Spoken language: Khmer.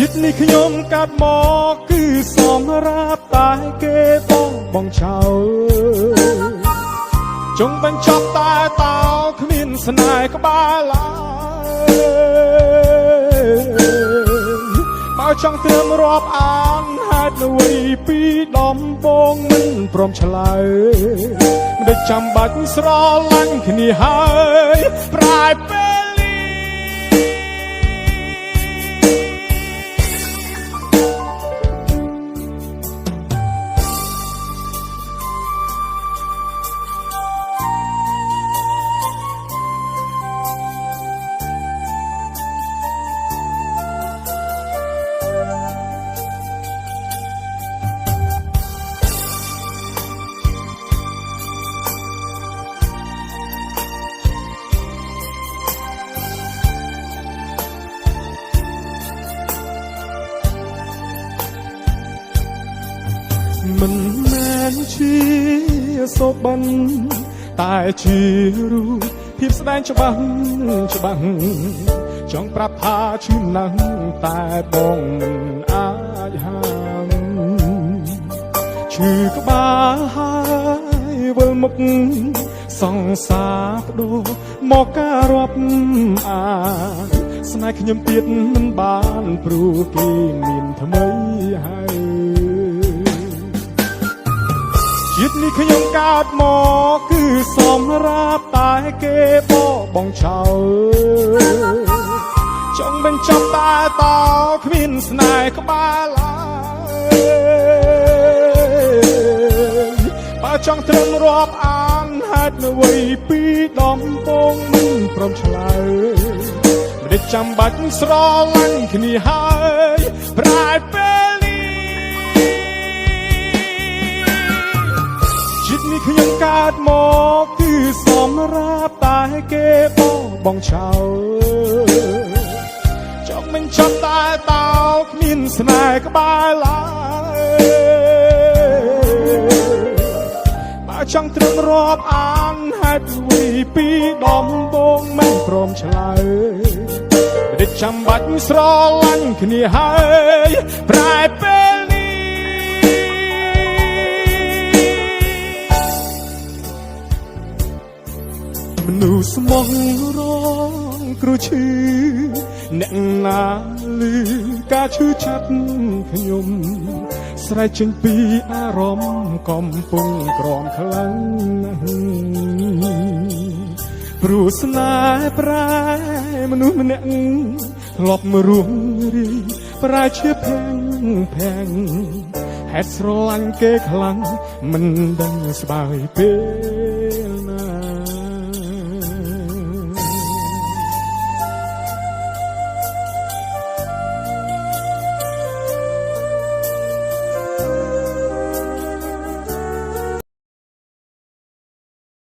ចិត្តនេះខ្ញុំកាត់មកគឺសមរាប់តែគេបងចៅចង់បញ្ចប់តែតើគ្មានស្នេហ៍ក្បាលឡើយបើចង់ត្រឹមរាប់អានហេតុអ្វីពីដំបូងមិនព្រមឆ្លើយមិនដូចចាំបាច់ស្រឡាញ់គ្នាហើយប្រែពេលមិនមែនជាសូបិនតែជារូបភាពស្ដែងច្បាស់ចង់ប្រាប់ថាឈឺណាស់តែបងមិនអាចហាមឈឺក្បាលហើយវិលមុខសង្សារបដូរមកការរាប់អាស្នេហ៍ខ្ញុំទៀតមិនបានព្រោះគេមានថ្មីហើយចិត្តនេះខ្ញុំកើតមកគឺសមរាប់តែគេបងចៅចង់បញ្ចប់តែតើគ្មានស្នេហ៍ក្បាលឡើយបើចង់ត្រឹមរាប់អានហេតុអ្វីពីដំបូងមិនព្រមឆ្លើយមិនได้ចាំបាច់ស្រឡាញ់គ្នាហើយប្រែពេលនេះខ្ញុំកើតមកគឺសមរាប់តែគេបងចៅចង់មិនចប់តែតើគ្មានស្នេហ៍ក្បាលឡើយបើចង់ត្រឹមរាប់អានហេតុអ្វីពីដំបូងមិនព្រមឆ្លើយមិនได้ចាំបាច់ស្រឡាញ់គ្នាហើយប្រែពេលមនុស្សស្មោះរងគ្រោះឈឺអ្នកណាឮការឈឺចាប់ខ្ញុំស្រែកចេញពីអារម្មណ៍កំពុងក្រំខ្លាំងព្រោះស្នេហ៍ប្រែមនុស្សម្នាក់ធ្លាប់មករស់រីប្រែជាភាំងហេតុស្រឡាញ់គេខ្លាំងមិនដឹងស្បើយពេក